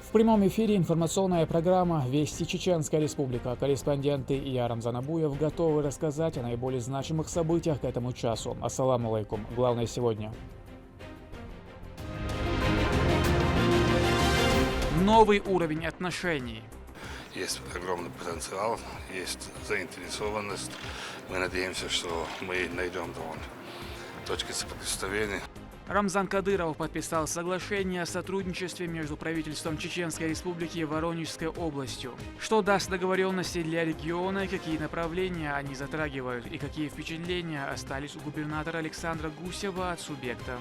В прямом эфире информационная программа «Вести Чеченская Республика». Корреспонденты и я, Рамзан Абуев, готовы рассказать о наиболее значимых событиях к этому часу. Ассаламу алейкум. Главное сегодня. Новый уровень отношений. Есть огромный потенциал, есть заинтересованность. Мы надеемся, что мы найдем точки соприкосновения. Рамзан Кадыров подписал соглашение о сотрудничестве между правительством Чеченской Республики и Воронежской областью. Что даст договоренности для региона и какие направления они затрагивают, и какие впечатления остались у губернатора Александра Гусева от субъекта.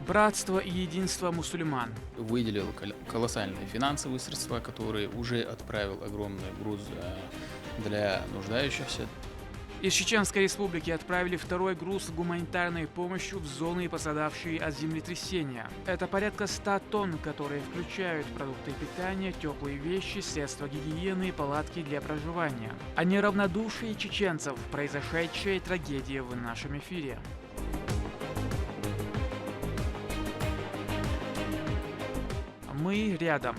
Братство и единство мусульман. Выделил колоссальные финансовые средства, которые уже отправил огромный груз для нуждающихся. Из Чеченской Республики отправили второй груз с гуманитарной помощью в зоны, пострадавшие от землетрясения. Это порядка 100 тонн, которые включают продукты питания, теплые вещи, средства гигиены и палатки для проживания. О неравнодушии чеченцев, произошедшей трагедии в нашем эфире. Мы рядом.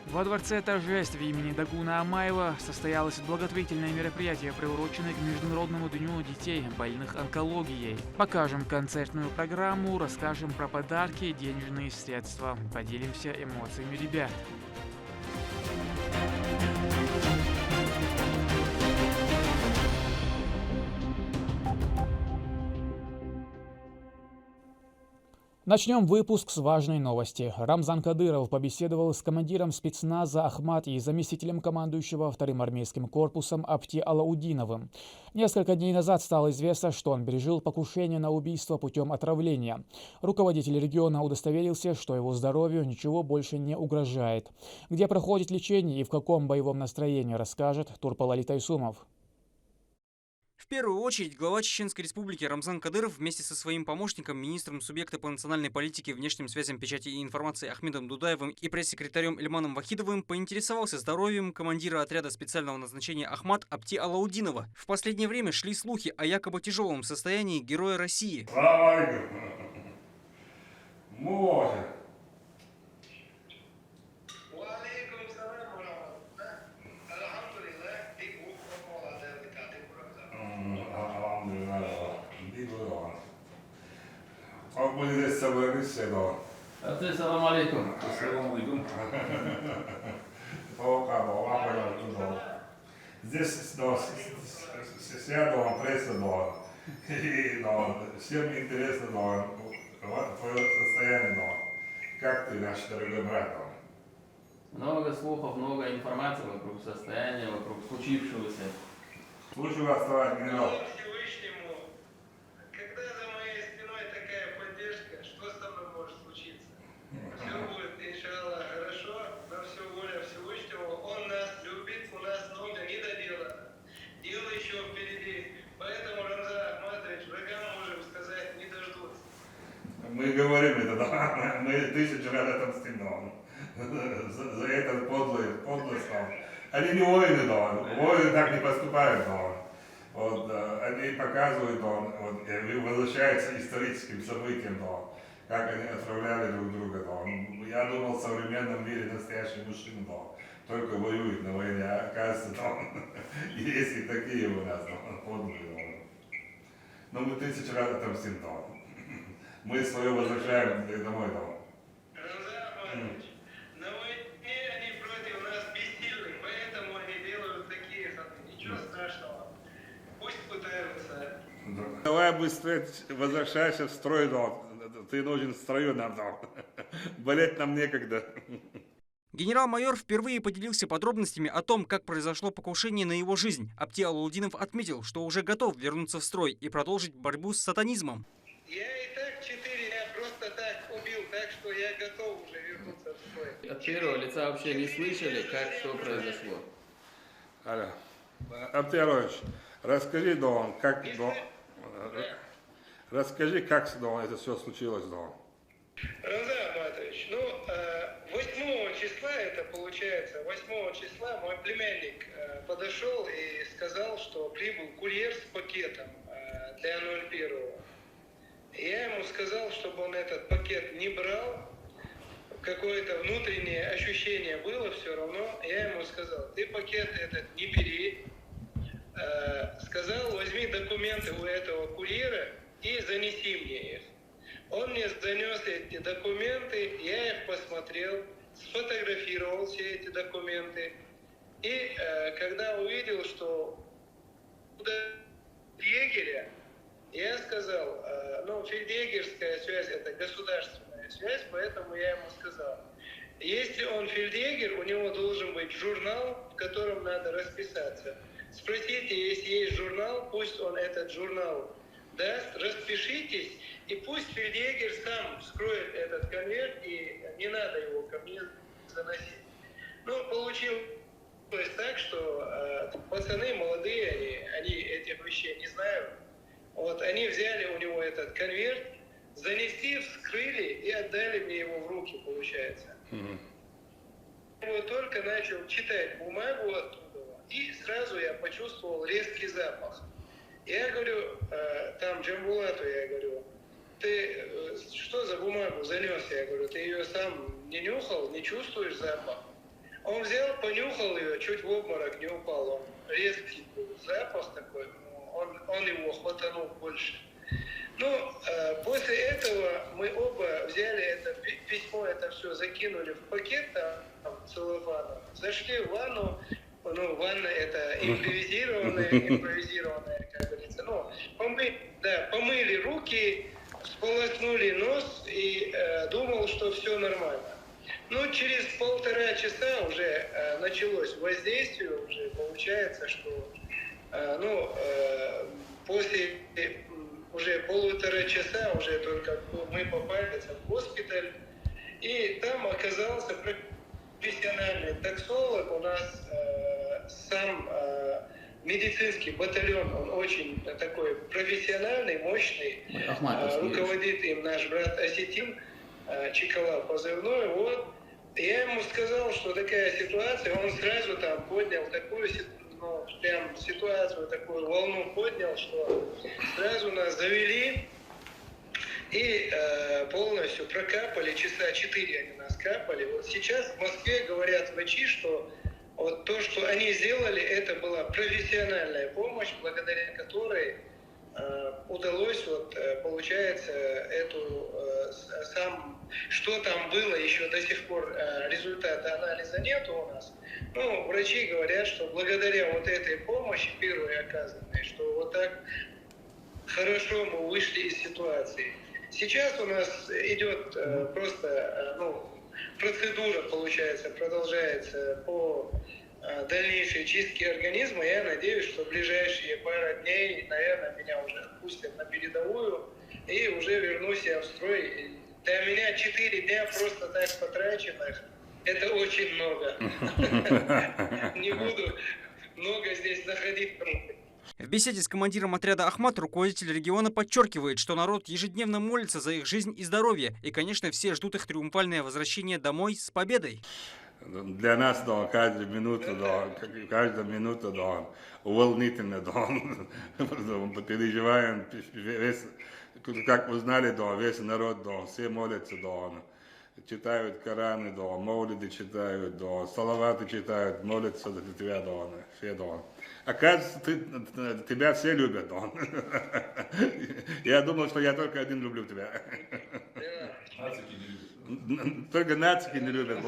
Во дворце торжеств имени Дагуна Амаева состоялось благотворительное мероприятие, приуроченное к Международному дню детей, больных онкологией. Покажем концертную программу, расскажем про подарки и денежные средства, поделимся эмоциями ребят. Начнем выпуск с важной новости. Рамзан Кадыров побеседовал с командиром спецназа Ахмат и заместителем командующего вторым армейским корпусом Апти Алаудиновым. Несколько дней назад стало известно, что он пережил покушение на убийство путем отравления. Руководитель региона удостоверился, что его здоровью ничего больше не угрожает. Где проходит лечение и в каком боевом настроении, расскажет Турпал Тайсумов. В первую очередь, глава Чеченской Республики Рамзан Кадыров вместе со своим помощником, министром субъекта по национальной политике, внешним связям, печати и информации Ахмедом Дудаевым и пресс-секретарем Ильманом Вахидовым поинтересовался здоровьем командира отряда специального назначения Ахмат Апти Алаудинова. В последнее время шли слухи о якобы тяжелом состоянии героя России. Ассаламу алейкум. Здесь сяду, пресса, и всем интересно твое состояние, как ты, наш дорогой брат. Много слухов, много информации вокруг состояния, вокруг случившегося. Слушаю вас, товарищ генерал. Когда за моей спиной такая поддержка, что со мной может случиться? Все будет, иншаллах, хорошо, но все воля Всевышнего. Он нас любит, у нас много недоделано. Дело еще впереди. Поэтому, Рамзан Ахматович, врагам можем сказать, не дождутся. Мы говорим это, да? Мы 1000 раз отомстим, за этот подлость. Они не воины, воины так не поступают, они показывают, и возвращаются историческим событиям, как они отравляли друг друга. Я думал, в современном мире настоящий мужчина, только воюет на войне, а оказывается, есть и такие у нас, подлые. Но мы 1000 раз отомстим, мы свое возвращаем домой, Рамзан Ахматович, на войне они против нас бессильны, поэтому они делают такие ходы. Ничего страшного. Пусть пытаются. Давай быстрее возвращайся в строй, ты нужен в строю нам, болеть нам некогда. Генерал-майор впервые поделился подробностями о том, как произошло покушение на его жизнь. Апти Алаудинов отметил, что уже готов вернуться в строй и продолжить борьбу с сатанизмом. Я и так 4 просто так убил, так что я готов уже вернуться в строй. От первого лица вообще не слышали, как что произошло. Алло. Апти Аларович, расскажи, как это все случилось, Рамзан Ахматович, 8 числа это получается. получается, 8 числа мой племянник подошел и сказал, что прибыл курьер с пакетом для 01. Я ему сказал, чтобы он этот пакет не брал. Какое-то внутреннее ощущение было все равно. Я ему сказал, ты пакет этот не бери. Сказал, возьми документы у этого курьера и занеси мне их. Он мне занес эти документы, я их посмотрел, сфотографировал все эти документы. И когда увидел, что егеря, я сказал, фельдъегерская связь – это государственная связь, поэтому я ему сказал, если он фельдъегер, у него должен быть журнал, в котором надо расписаться. Спросите, если есть журнал, пусть он этот журнал даст, распишитесь, и пусть фельдъегер сам вскроет этот конверт, и не надо его ко мне заносить. Получилось так, что пацаны молодые, они этих вещей не знают. Вот они взяли у него этот конверт, занесли, вскрыли и отдали мне его в руки, получается. Я его только начал читать бумагу оттуда, и сразу я почувствовал резкий запах. Я говорю, там Джамбулату, я говорю, ты что за бумагу занес? Я говорю, ты ее сам не нюхал, не чувствуешь запах? Он взял, понюхал ее, чуть в обморок не упал. Он резкий был запах такой, он его хватанул больше. После этого мы оба взяли это письмо, это все закинули в пакет там, целлофаном, зашли в ванну. Ванна это импровизированная, как говорится. Помыли руки, сполоснули нос и думал, что все нормально. Через 1,5 часа уже началось воздействие, уже получается, что после уже 1,5 часа уже только мы попали в госпиталь, и там оказался профессиональный таксолог, у нас сам медицинский батальон, он очень такой профессиональный, мощный, руководит им наш брат Осетин, Чикала позывной, вот. Я ему сказал, что такая ситуация, он сразу там поднял такую прям ситуацию, такую волну поднял, что сразу нас завели и полностью прокапали, часа 4 они нас капали. Вот сейчас в Москве говорят врачи, что вот то, что они сделали, это была профессиональная помощь, благодаря которой удалось, получается, что там было, еще до сих пор результата анализа нет у нас. Врачи говорят, что благодаря вот этой помощи, первой оказанной, что вот так хорошо мы вышли из ситуации. Сейчас у нас идет просто, процедура, получается, продолжается по дальнейшей чистке организма. Я надеюсь, что в ближайшие пару дней, наверное, меня уже отпустят на передовую, и уже вернусь я в строй. Для меня 4 дня просто так потраченных, это очень много. Не буду много здесь находить. В беседе с командиром отряда «Ахмат» руководитель региона подчеркивает, что народ ежедневно молится за их жизнь и здоровье, и, конечно, все ждут их триумфальное возвращение домой с победой. Для нас, каждая минута, увольнительно, переживаем, как вы знали, весь народ, все молятся, читают Кораны, молитвы читают, салаваты читают, молятся за тебя, все, Оказывается, тебя все любят, Я думал, что я только один люблю тебя. Только нацики не любят,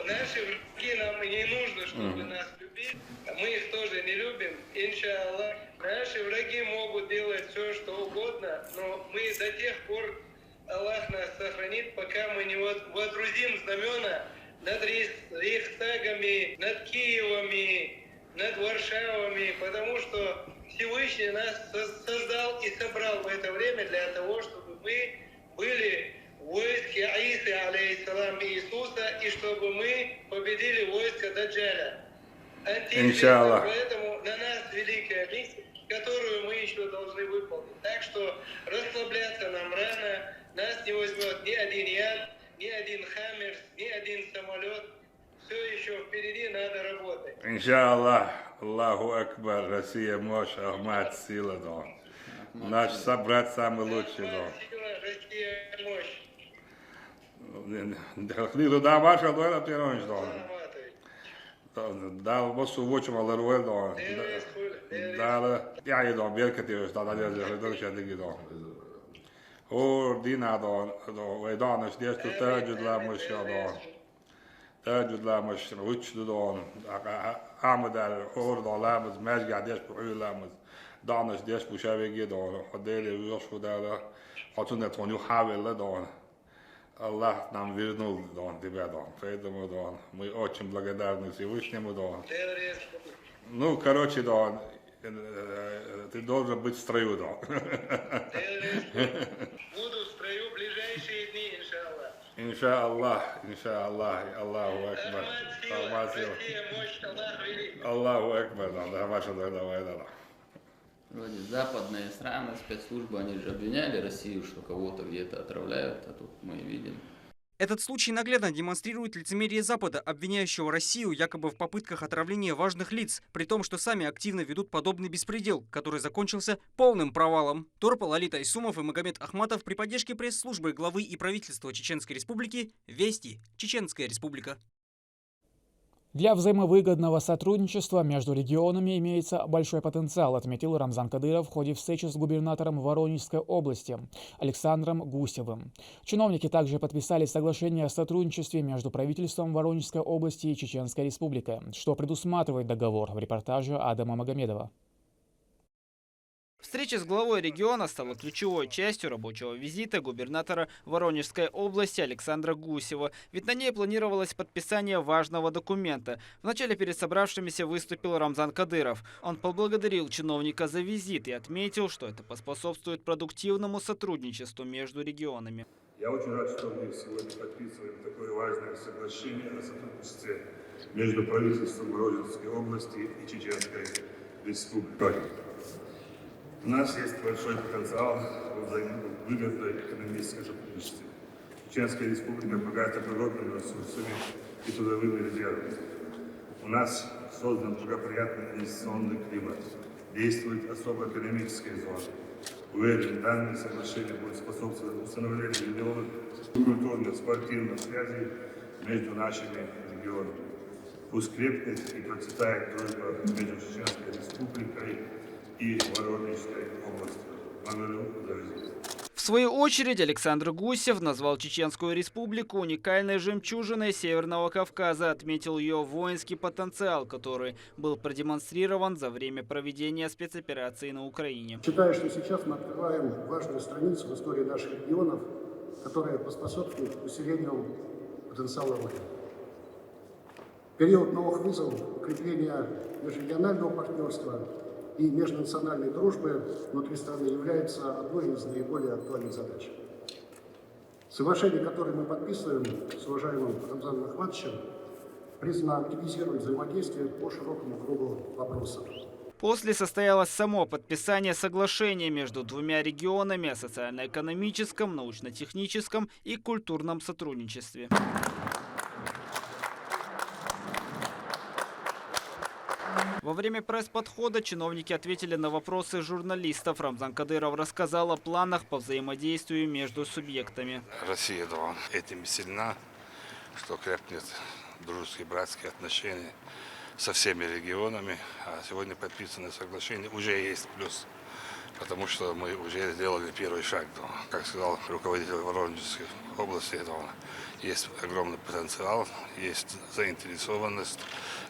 Наши враги нам не нужно, чтобы нас любить. Мы их тоже не любим. Иншаллах. Наши враги могут делать все, что угодно, но мы до тех пор, Аллах нас сохранит, пока мы не водрузим знамена над Рейхстагами, над Киевами, над Варшавами, потому что Всевышний нас создал и собрал в это время для того, чтобы мы были в войске Аисы, алейхиссалам, Иисуса, и чтобы мы победили войско Даджаля. Иншаллах. Поэтому на нас великая миссия, которую мы еще должны выполнить. Так что расслабляться нам рано, нас не возьмет ни один яд, ни один «Хаммерс», ни один самолет. Все еще впереди, надо работать. Иншаллах, Аллаху Акбар, Россия мощь, Ахмад сила, да. Наш собрат самый лучший, да. Ахмат сила, Россия мощь. Хлилу да ваша, да, Пиронч, да. Захватывай. Да, вот увочим Алларуэль, да. Террорист, хули, Да, я иду, Беркатиус, да, да, да. Or Dina, da, idag det är så tärjud lämmas jag då. Tärjud lämmas rutsch då. Amadar or då lämmas märga det på lämmas. Danas det på skävig då. Och det är ju så där. Att hon är ju havel då. Allah нам вернул då тебя då. Поэтому då мы очень благодарны Всевышнему då. террорист. Ну, короче, да, ты должен быть в строю, да. Террорист. Буду в строю в ближайшие дни, иншаллах. Иншаллах, Аллаху Акбар. Ахмат сила, Россия мощь, Аллах велик. Аллаху Акбар, да, ваша давай, да. Вроде западные страны, спецслужбы, они же обвиняли Россию, что кого-то где-то отравляют, а тут мы видим. Этот случай наглядно демонстрирует лицемерие Запада, обвиняющего Россию якобы в попытках отравления важных лиц, при том, что сами активно ведут подобный беспредел, который закончился полным провалом. Торпал Алит Айсумов и Магомед Ахматов при поддержке пресс-службы главы и правительства Чеченской Республики «Вести. Чеченская Республика». Для взаимовыгодного сотрудничества между регионами имеется большой потенциал, отметил Рамзан Кадыров в ходе встречи с губернатором Воронежской области Александром Гусевым. Чиновники также подписали соглашение о сотрудничестве между правительством Воронежской области и Чеченской Республикой. Что предусматривает договор, в репортаже Адама Магомедова. Встреча с главой региона стала ключевой частью рабочего визита губернатора Воронежской области Александра Гусева. Ведь на ней планировалось подписание важного документа. Вначале перед собравшимися выступил Рамзан Кадыров. Он поблагодарил чиновника за визит и отметил, что это поспособствует продуктивному сотрудничеству между регионами. Я очень рад, что мы сегодня подписываем такое важное соглашение о сотрудничестве между правительством Воронежской области и Чеченской Республикой. У нас есть большой потенциал в взаимовыгодной экономической сотрудничестве. Чеченская республика богата природными ресурсами и трудовыми резервами. У нас создан благоприятный инвестиционный климат. Действует особая экономическая зона. Уверен, данное соглашение будет способствовать установлению миллионов культурных, спортивных связей между нашими регионами. Пусть крепнет и процветает дружба между Чеченской республикой и Воронежской областью. Благодарю за визит. В свою очередь Александр Гусев назвал Чеченскую республику уникальной жемчужиной Северного Кавказа, отметил ее воинский потенциал, который был продемонстрирован за время проведения спецоперации на Украине. Считаю, что сейчас мы открываем важную страницу в истории наших регионов, которая поспособствует усилению потенциала Родины. Период новых вызовов, укрепления межрегионального партнерства и межнациональной дружбы внутри страны является одной из наиболее актуальных задач. Соглашение, которое мы подписываем с уважаемым Рамзаном Ахматовичем, призвано активизировать взаимодействие по широкому кругу вопросов. После состоялось само подписание соглашения между двумя регионами о социально-экономическом, научно-техническом и культурном сотрудничестве. Во время пресс-подхода чиновники ответили на вопросы журналистов. Рамзан Кадыров рассказал о планах по взаимодействию между субъектами. Россия этим сильна, что крепнет дружеские братские отношения со всеми регионами. А сегодня подписанное соглашение уже есть плюс, потому что мы уже сделали первый шаг. Как сказал руководитель Воронежской области, есть огромный потенциал, есть заинтересованность.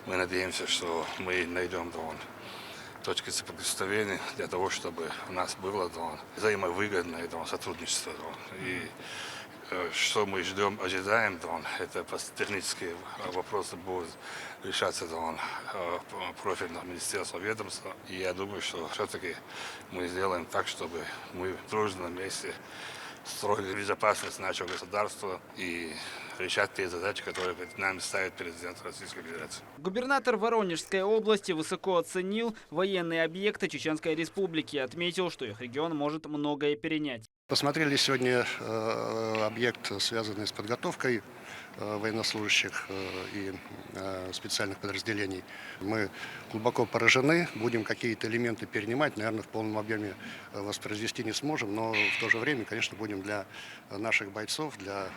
Мы надеемся, что мы найдем точки соприкосновения для того, чтобы у нас было взаимовыгодное сотрудничество. И что мы ожидаем, это технические вопросы будут решаться профильного министерства, ведомства. И я думаю, что все-таки мы сделаем так, чтобы мы в дружном месте строили безопасность нашего государства и решать те задачи, которые перед нами ставит президент Российской Федерации. Губернатор Воронежской области высоко оценил военные объекты Чеченской Республики и отметил, что их регион может многое перенять. Посмотрели сегодня объект, связанный с подготовкой военнослужащих и специальных подразделений. Мы глубоко поражены, будем какие-то элементы перенимать, наверное, в полном объеме воспроизвести не сможем, но в то же время, конечно, будем для наших бойцов, для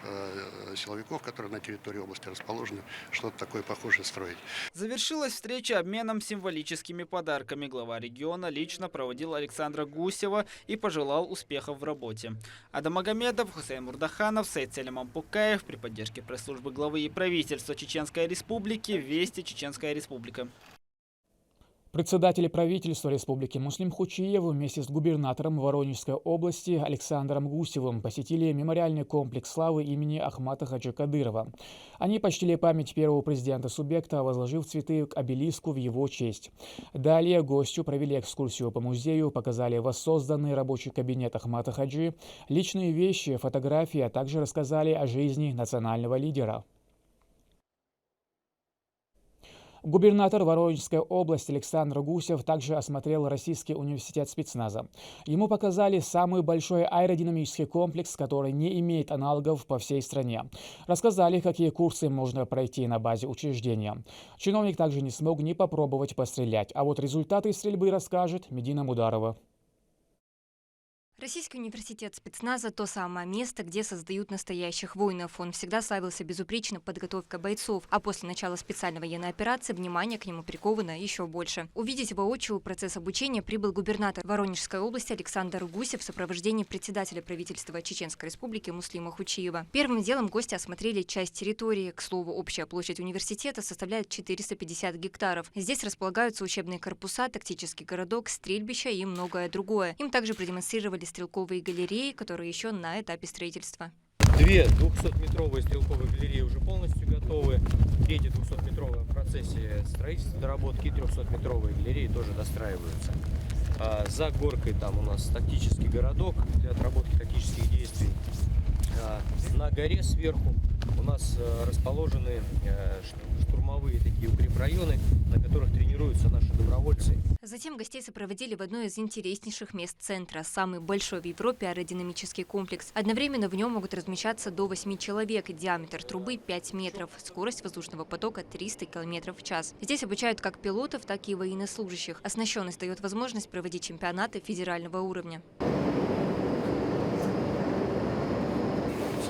силовиков, которые на территории области расположены, что-то такое похожее строить. Завершилась встреча обменом символическими подарками. Глава региона лично проводил Александра Гусева и пожелал успехов в работе. Адам Магомедов, Хусейн Мурдаханов, Саид Селиман Пукаев при поддержке пресс-службы главы и правительства Чеченской Республики. Вести, Чеченская Республика. Председатель правительства Республики Муслим Хучиев вместе с губернатором Воронежской области Александром Гусевым посетили мемориальный комплекс славы имени Ахмата Хаджи Кадырова. Они почтили память первого президента субъекта, возложив цветы к обелиску в его честь. Далее гостю провели экскурсию по музею, показали воссозданный рабочий кабинет Ахмата Хаджи, личные вещи, фотографии, а также рассказали о жизни национального лидера. Губернатор Воронежской области Александр Гусев также осмотрел Российский университет спецназа. Ему показали самый большой аэродинамический комплекс, который не имеет аналогов по всей стране. Рассказали, какие курсы можно пройти на базе учреждения. Чиновник также не смог не попробовать пострелять, а вот результаты стрельбы расскажет Медина Мударова. Российский университет спецназа – то самое место, где создают настоящих воинов. Он всегда славился безупречной подготовкой бойцов, а после начала специальной военной операции внимание к нему приковано еще больше. Увидеть воочию процесс обучения прибыл губернатор Воронежской области Александр Гусев в сопровождении председателя правительства Чеченской Республики Муслима Хучиева. Первым делом гости осмотрели часть территории. К слову, общая площадь университета составляет 450 гектаров. Здесь располагаются учебные корпуса, тактический городок, стрельбища и многое другое. Им также продемонстрировали стрелковые галереи, которые еще на этапе строительства. Две 200-метровые стрелковые галереи уже полностью готовы. Третья 200-метровая в процессе строительства, доработки, 300-метровые галереи тоже достраиваются. За горкой там у нас тактический городок для отработки тактических действий. На горе сверху у нас расположены штурмовые такие укрепрайоны, на которых тренируются наши добровольцы. Затем гостей сопроводили в одно из интереснейших мест центра. Самый большой в Европе аэродинамический комплекс. Одновременно в нем могут размещаться до 8 человек. Диаметр трубы 5 метров. Скорость воздушного потока 300 км в час. Здесь обучают как пилотов, так и военнослужащих. Оснащенность дает возможность проводить чемпионаты федерального уровня.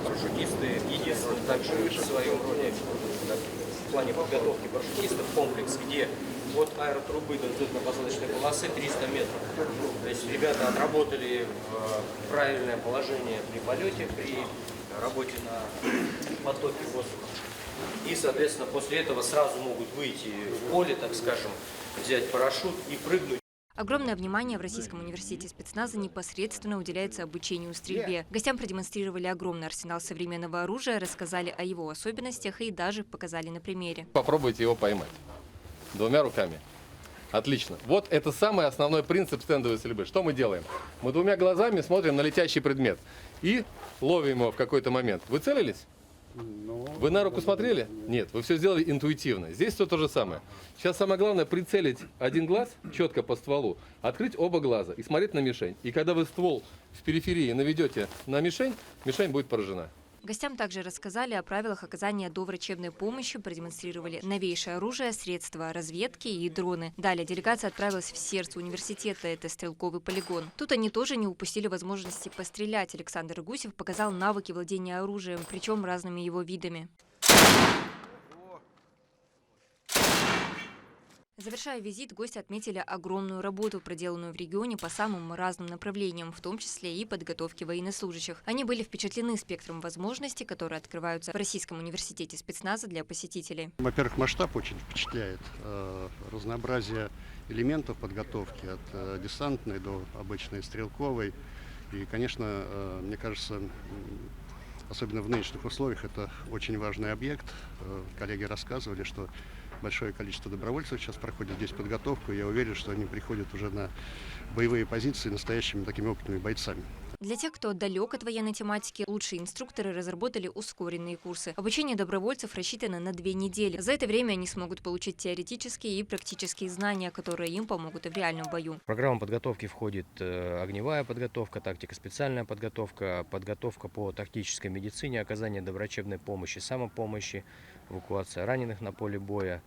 Парашютисты единственные также в своем роде в плане подготовки парашютистов комплекс, где от аэротрубы до взлетно-посадочной полосы 300 метров. То есть ребята отработали правильное положение при полете, при работе на потоке воздуха. И, соответственно, после этого сразу могут выйти в поле, так скажем, взять парашют и прыгнуть. Огромное внимание в Российском университете спецназа непосредственно уделяется обучению стрельбе. Гостям продемонстрировали огромный арсенал современного оружия, рассказали о его особенностях и даже показали на примере. Попробуйте его поймать двумя руками. Отлично. Вот это самый основной принцип стендовой стрельбы. Что мы делаем? Мы двумя глазами смотрим на летящий предмет и ловим его в какой-то момент. Вы целились? Вы на руку смотрели? Нет, вы все сделали интуитивно. Здесь все то же самое. Сейчас самое главное прицелить один глаз четко по стволу, открыть оба глаза и смотреть на мишень. И когда вы ствол в периферии наведете на мишень, мишень будет поражена. Гостям также рассказали о правилах оказания доврачебной помощи, продемонстрировали новейшее оружие, средства разведки и дроны. Далее делегация отправилась в сердце университета, это стрелковый полигон. Тут они тоже не упустили возможности пострелять. Александр Гусев показал навыки владения оружием, причем разными его видами. Завершая визит, гости отметили огромную работу, проделанную в регионе по самым разным направлениям, в том числе и подготовке военнослужащих. Они были впечатлены спектром возможностей, которые открываются в Российском университете спецназа для посетителей. Во-первых, масштаб очень впечатляет. Разнообразие элементов подготовки от десантной до обычной стрелковой. И, конечно, мне кажется, особенно в нынешних условиях, это очень важный объект. Коллеги рассказывали, что большое количество добровольцев сейчас проходит здесь подготовку. Я уверен, что они приходят уже на боевые позиции настоящими такими опытными бойцами. Для тех, кто далек от военной тематики, лучшие инструкторы разработали ускоренные курсы. Обучение добровольцев рассчитано на 2 недели. За это время они смогут получить теоретические и практические знания, которые им помогут и в реальном бою. В программу подготовки входит огневая подготовка, тактико-специальная подготовка, подготовка по тактической медицине, оказание доврачебной помощи, самопомощи, эвакуация раненых на поле боя,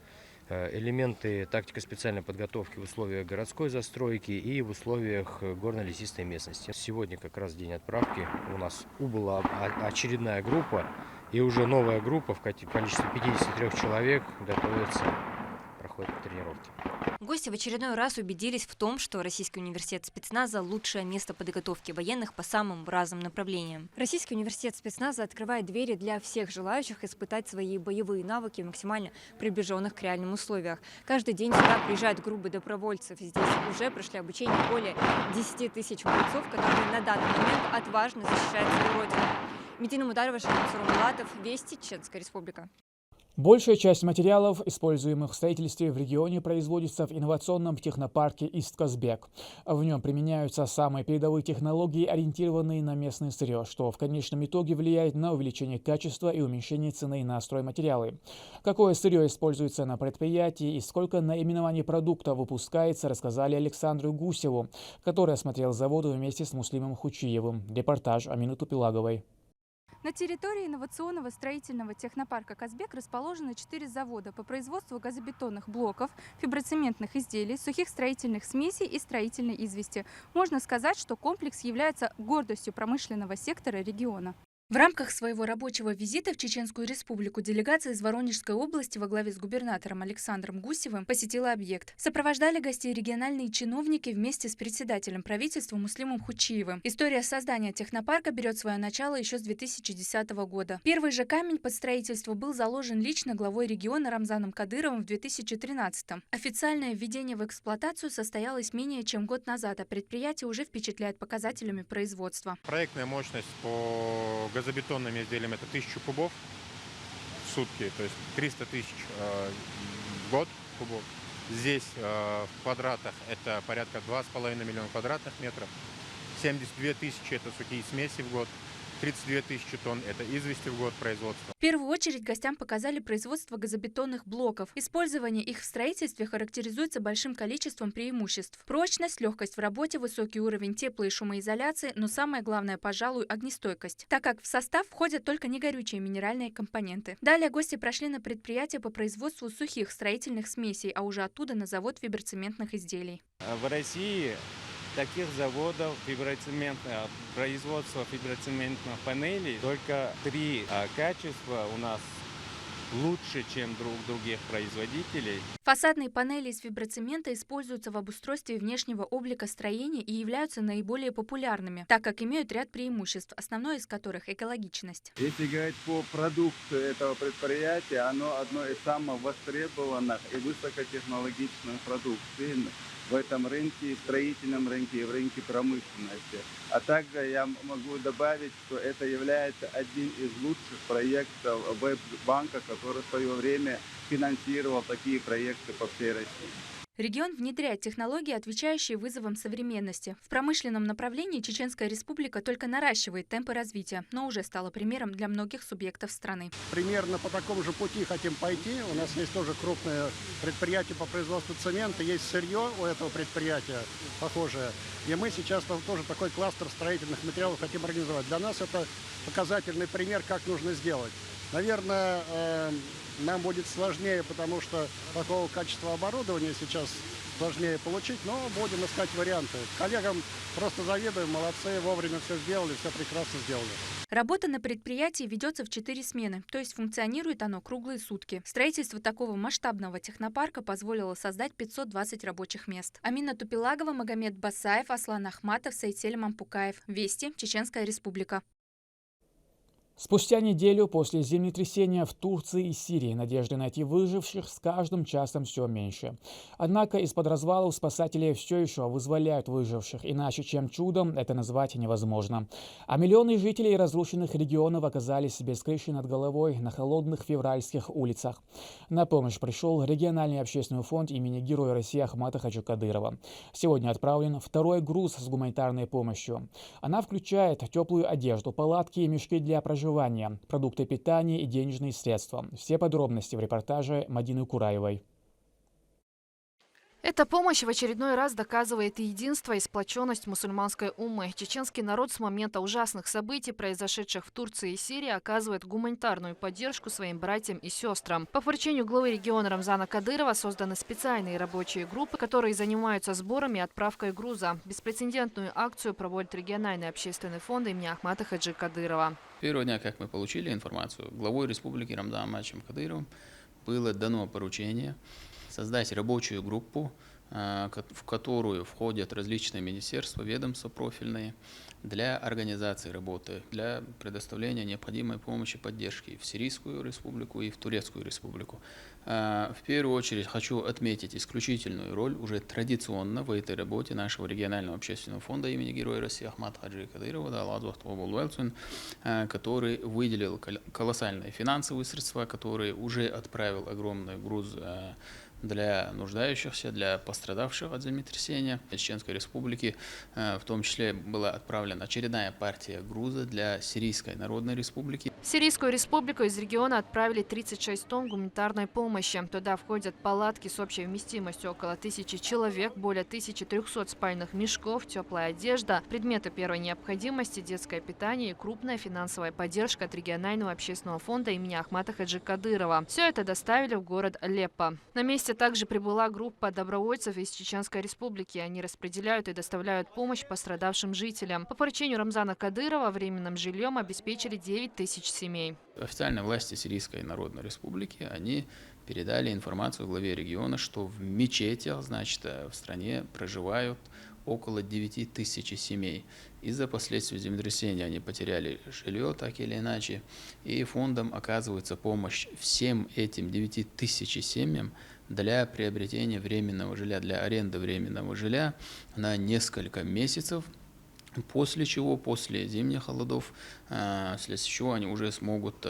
элементы тактико-специальной подготовки в условиях городской застройки и в условиях горно-лесистой местности. Сегодня как раз день отправки. У нас убыла очередная группа, и уже новая группа в количестве 53 человек готовится, проходит тренировки. Гости в очередной раз убедились в том, что Российский университет спецназа – лучшее место подготовки военных по самым разным направлениям. Российский университет спецназа открывает двери для всех желающих испытать свои боевые навыки в максимально приближенных к реальным условиях. Каждый день сюда приезжают группы добровольцев. Здесь уже прошли обучение более 10 тысяч бойцов, которые на данный момент отважно защищают свою родину. Медина Мударова, Шамсур Мулатов, Вести, Чеченская Республика. Большая часть материалов, используемых в строительстве в регионе, производится в инновационном технопарке Ист-Казбек. В нем применяются самые передовые технологии, ориентированные на местное сырье, что в конечном итоге влияет на увеличение качества и уменьшение цены на стройматериалы. Какое сырье используется на предприятии и сколько наименований продукта выпускается, рассказали Александру Гусеву, который осмотрел заводы вместе с Муслимом Хучиевым. Репортаж Амины Тупилаговой. На территории инновационного строительного технопарка «Казбек» расположены 4 завода по производству газобетонных блоков, фиброцементных изделий, сухих строительных смесей и строительной извести. Можно сказать, что комплекс является гордостью промышленного сектора региона. В рамках своего рабочего визита в Чеченскую Республику делегация из Воронежской области во главе с губернатором Александром Гусевым посетила объект. Сопровождали гостей региональные чиновники вместе с председателем правительства Муслимом Хучиевым. История создания технопарка берет свое начало еще с 2010 года. Первый же камень под строительство был заложен лично главой региона Рамзаном Кадыровым в 2013-м. Официальное введение в эксплуатацию состоялось менее чем год назад, а предприятие уже впечатляет показателями производства. Проектная мощность по газобетонным изделиям это 1000 кубов в сутки, то есть 300 тысяч в год кубов. Здесь в квадратах это порядка 2,5 миллиона квадратных метров, 72 тысячи это сухие смеси в год, 32 тысячи тонн – это извести в год производства. В первую очередь гостям показали производство газобетонных блоков. Использование их в строительстве характеризуется большим количеством преимуществ. Прочность, легкость в работе, высокий уровень тепло- и шумоизоляции, но самое главное, пожалуй, огнестойкость, так как в состав входят только негорючие минеральные компоненты. Далее гости прошли на предприятие по производству сухих строительных смесей, а уже оттуда на завод фиброцементных изделий. В России таких заводов производства фиброцементных панелей только 3 качества у нас лучше, чем других производителей. Фасадные панели из фиброцемента используются в обустройстве внешнего облика строения и являются наиболее популярными, так как имеют ряд преимуществ, основное из которых – экологичность. Если говорить по продукту этого предприятия, оно одно из самых востребованных и высокотехнологичных продуктов в этом рынке, в строительном рынке и в рынке промышленности. А также я могу добавить, что это является одним из лучших проектов Веб-банка, который в свое время финансировал такие проекты по всей России. Регион внедряет технологии, отвечающие вызовам современности. В промышленном направлении Чеченская Республика только наращивает темпы развития, но уже стала примером для многих субъектов страны. Примерно по такому же пути хотим пойти. У нас есть тоже крупное предприятие по производству цемента, есть сырье у этого предприятия похожее. И мы сейчас тоже такой кластер строительных материалов хотим организовать. Для нас это показательный пример, как нужно сделать. Наверное, нам будет сложнее, потому что такого качества оборудования сейчас сложнее получить, но будем искать варианты. Коллегам просто завидуем, молодцы, вовремя все сделали, все прекрасно сделали. Работа на предприятии ведется в 4 смены, то есть функционирует оно круглые сутки. Строительство такого масштабного технопарка позволило создать 520 рабочих мест. Амина Тупилагова, Магомед Басаев, Аслан Ахматов, Сайцель Мампукаев. Вести, Чеченская Республика. Спустя неделю после землетрясения в Турции и Сирии надежды найти выживших с каждым часом все меньше. Однако из-под развалов спасатели все еще вызволяют выживших, иначе чем чудом это назвать невозможно. А миллионы жителей разрушенных регионов оказались без крыши над головой на холодных февральских улицах. На помощь пришел региональный общественный фонд имени Героя России Ахмата Хаджи Кадырова. Сегодня отправлен второй груз с гуманитарной помощью. Она включает теплую одежду, палатки и мешки для проживания, продукты питания и денежные средства. Все подробности в репортаже Мадины Кураевой. Эта помощь в очередной раз доказывает единство и сплоченность мусульманской уммы. Чеченский народ с момента ужасных событий, произошедших в Турции и Сирии, оказывает гуманитарную поддержку своим братьям и сестрам. По поручению главы региона Рамзана Кадырова созданы специальные рабочие группы, которые занимаются сбором и отправкой груза. Беспрецедентную акцию проводит региональный общественный фонд имени Ахмата Хаджи Кадырова. С первого дня, как мы получили информацию, главой республики Рамзаном Ахматовичем Кадыровым было дано поручение создать рабочую группу, в которую входят различные министерства, ведомства профильные, для организации работы, для предоставления необходимой помощи, поддержки в Сирийскую республику и в Турецкую республику. В первую очередь хочу отметить исключительную роль уже традиционно в этой работе нашего регионального общественного фонда имени Героя России Ахмата Хаджи Кадырова, который выделил колоссальные финансовые средства, который уже отправил огромный груз для нуждающихся, для пострадавших от землетрясения. Из Чеченской республики в том числе была отправлена очередная партия груза для Сирийской Народной Республики. В Сирийскую республику из региона отправили 36 тонн гуманитарной помощи. Туда входят палатки с общей вместимостью около 1000 человек, более 1300 спальных мешков, теплая одежда, предметы первой необходимости, детское питание и крупная финансовая поддержка от регионального общественного фонда имени Ахмата Хаджи Кадырова. Все это доставили в город Алеппо. На месте также прибыла группа добровольцев из Чеченской республики. Они распределяют и доставляют помощь пострадавшим жителям. По поручению Рамзана Кадырова временным жильем обеспечили 9000 семей. Официальные власти Сирийской Народной Республики, они передали информацию главе региона, что в мечетях, значит, в стране проживают около 9000 семей. Из-за последствий землетрясения они потеряли жилье, так или иначе. И фондом оказывается помощь всем этим 9000 семьям для приобретения временного жилья, для аренды временного жилья на несколько месяцев, после чего, после зимних холодов, вследствие чего они уже смогут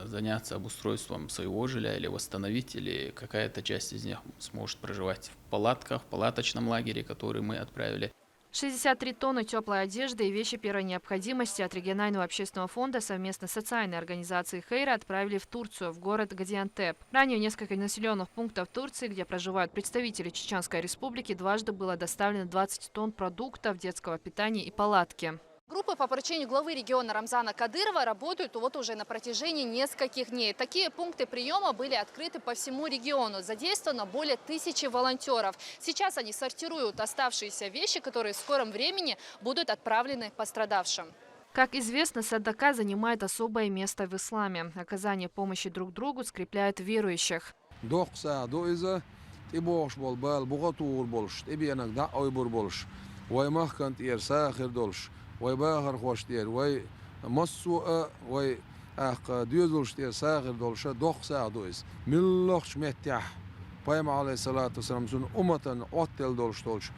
заняться обустройством своего жилья или восстановить, или какая-то часть из них сможет проживать в палатках, в палаточном лагере, который мы отправили. 63 тонны теплой одежды и вещи первой необходимости от регионального общественного фонда совместно с социальной организацией Хейра отправили в Турцию, в город Газиантеп. Ранее в несколько населенных пунктов Турции, где проживают представители Чеченской республики, дважды было доставлено 20 тонн продуктов, детского питания и палатки. Группы по поручению главы региона Рамзана Кадырова работают вот уже на протяжении нескольких дней. Такие пункты приема были открыты по всему региону. Задействовано более 1000 волонтеров. Сейчас они сортируют оставшиеся вещи, которые в скором времени будут отправлены пострадавшим. Как известно, садака занимает особое место в исламе. Оказание помощи друг другу скрепляет верующих. Vay bağır hoş diyer, vay massu'a, vay düz oluş diyer, sağır doluşa, doksa doyuz. Millox mettah, Peygamber aleyhissalatu vesselam sun ummatan ottel doluş doluş.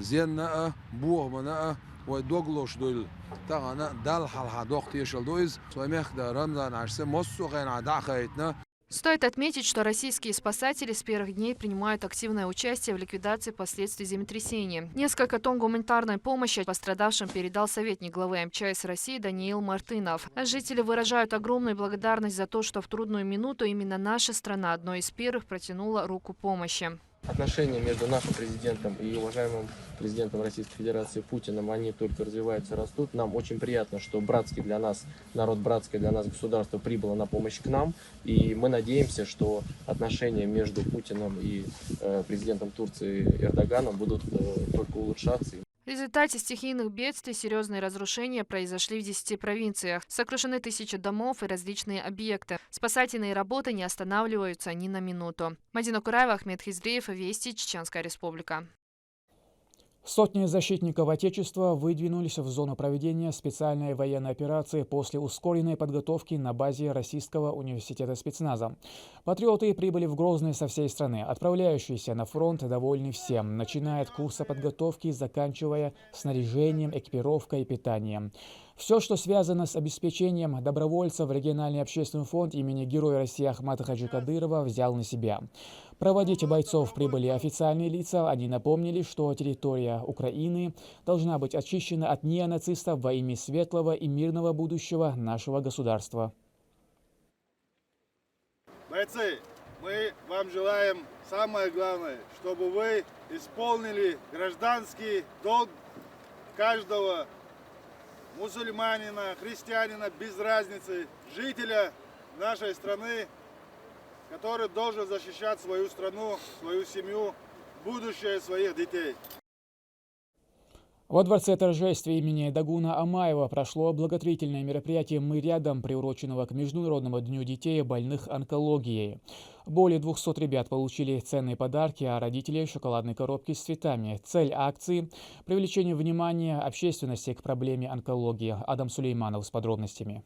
Zenna, buğmana, vay dogloş doyul. Tağana dal halha dokti yeşil doyuz. Vay mehda Ramzan aşse massu gayna da'kayetna. Стоит отметить, что российские спасатели с первых дней принимают активное участие в ликвидации последствий землетрясения. Несколько тонн гуманитарной помощи пострадавшим передал советник главы МЧС России Даниил Мартынов. Жители выражают огромную благодарность за то, что в трудную минуту именно наша страна одной из первых протянула руку помощи. Отношения между нашим президентом и уважаемым президентом Российской Федерации Путиным, они только развиваются, растут. Нам очень приятно, что братский для нас, народ братское для нас государство прибыло на помощь к нам. И мы надеемся, что отношения между Путиным и президентом Турции Эрдоганом будут только улучшаться. В результате стихийных бедствий серьезные разрушения произошли в 10 провинциях. Сокрушены тысячи домов и различные объекты. Спасательные работы не останавливаются ни на минуту. Мадина Кураева, Ахмед Хизреев, Вести, Чеченская республика. Сотни защитников Отечества выдвинулись в зону проведения специальной военной операции после ускоренной подготовки на базе Российского университета спецназа. Патриоты прибыли в Грозный со всей страны. Отправляющиеся на фронт довольны всем, начиная от курса подготовки, заканчивая снаряжением, экипировкой и питанием. Все, что связано с обеспечением добровольцев, региональный общественный фонд имени Героя России Ахмата Хаджи Кадырова взял на себя. Проводить бойцов прибыли официальные лица. Они напомнили, что территория Украины должна быть очищена от неонацистов во имя светлого и мирного будущего нашего государства. Бойцы, мы вам желаем самое главное, чтобы вы исполнили гражданский долг каждого мусульманина, христианина, без разницы, жителя нашей страны, который должен защищать свою страну, свою семью, будущее своих детей. Во Дворце торжеств имени Дагуна Амаева прошло благотворительное мероприятие «Мы рядом», приуроченного к Международному дню детей, больных онкологией. Более 200 ребят получили ценные подарки, а родители – шоколадные коробки с цветами. Цель акции – привлечение внимания общественности к проблеме онкологии. Адам Сулейманов с подробностями.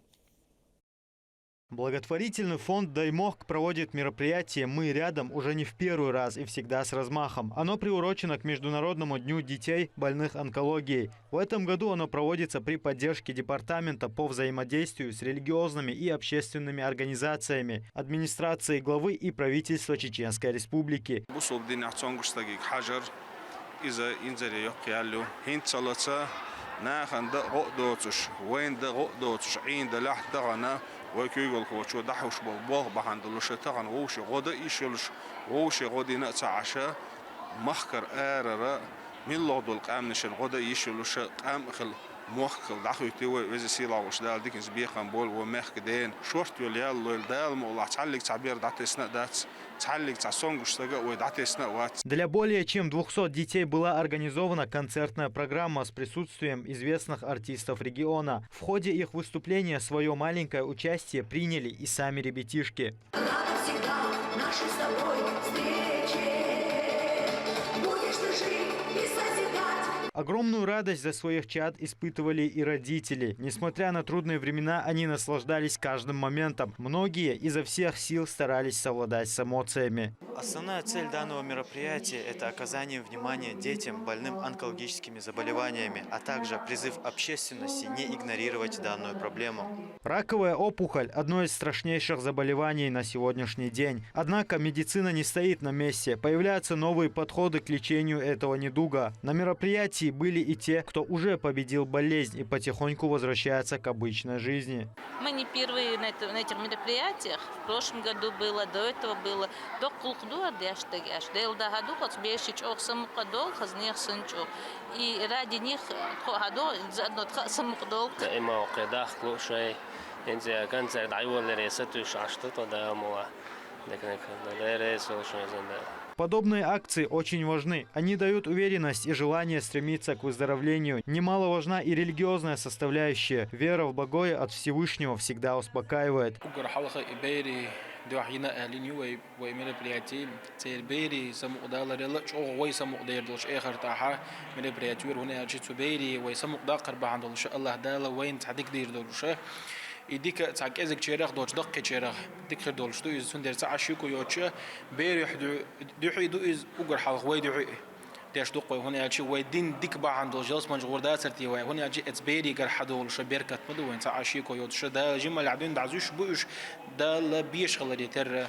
Благотворительный фонд «Даймох» проводит мероприятие «Мы рядом» уже не в первый раз и всегда с размахом. Оно приурочено к Международному дню детей, больных онкологией. В этом году оно проводится при поддержке Департамента по взаимодействию с религиозными и общественными организациями, администрацией главы и правительства Чеченской Республики. ويكيقول كوشو دحوش بوغ بحندلوش تغن ووش غودا يشلش ووش غودي نقص عشاء مخكر آرر من لغدو القام نشل غودا يشلش قام خل مخكر دحو يتوي وزي سيلا وش دال ديكنز بيخن بول ومخك دين شورت يوليال دال مولا تعلق تعبير دات سنة دات Для более чем 200 детей была организована концертная программа с присутствием известных артистов региона. В ходе их выступления свое маленькое участие приняли и сами ребятишки. Огромную радость за своих чад испытывали и родители. Несмотря на трудные времена, они наслаждались каждым моментом. Многие изо всех сил старались совладать с эмоциями. Основная цель данного мероприятия – это оказание внимания детям, больным онкологическими заболеваниями, а также призыв общественности не игнорировать данную проблему. Раковая опухоль – одно из страшнейших заболеваний на сегодняшний день. Однако медицина не стоит на месте. Появляются новые подходы к лечению этого недуга. На мероприятии были и те, кто уже победил болезнь и потихоньку возвращается к обычной жизни. Мы не первые на этих мероприятиях. В прошлом году было, до этого было. И ради них заодно Подобные акции очень важны. Они дают уверенность и желание стремиться к выздоровлению. Немаловажна и религиозная составляющая. Вера в Богое от Всевышнего всегда успокаивает. يديك تعكازك تشيرخ دوش دق تشيرخ تكخر دولش دو إز سندر تعشيكو يوتشا بيريح دوحي دو إز أقر حلق ويد دوحي ديش دق هنا أشي ويدين ديك بعن دول جلس من جور داسر تيوي هنا أجي إتبيري قر حدول شبيركت مدو وين تعشيكو يوتشا دا جمل عدين دعزوش بوش دا لا بيش خلدي تر.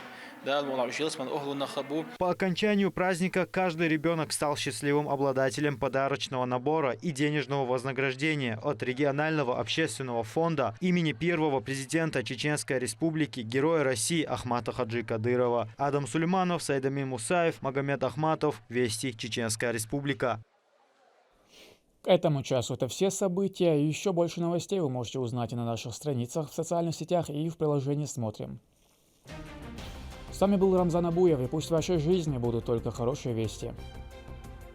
По окончанию праздника каждый ребенок стал счастливым обладателем подарочного набора и денежного вознаграждения от регионального общественного фонда имени первого президента Чеченской Республики, Героя России Ахмата Хаджи Кадырова. Адам Сулейманов, Сайдамин Мусаев, Магомед Ахматов. Вести, Чеченская Республика. К этому часу это все события. Еще больше новостей вы можете узнать и на наших страницах в социальных сетях и в приложении «Смотрим». С вами был Рамзан Абуев, и пусть в вашей жизни будут только хорошие вести.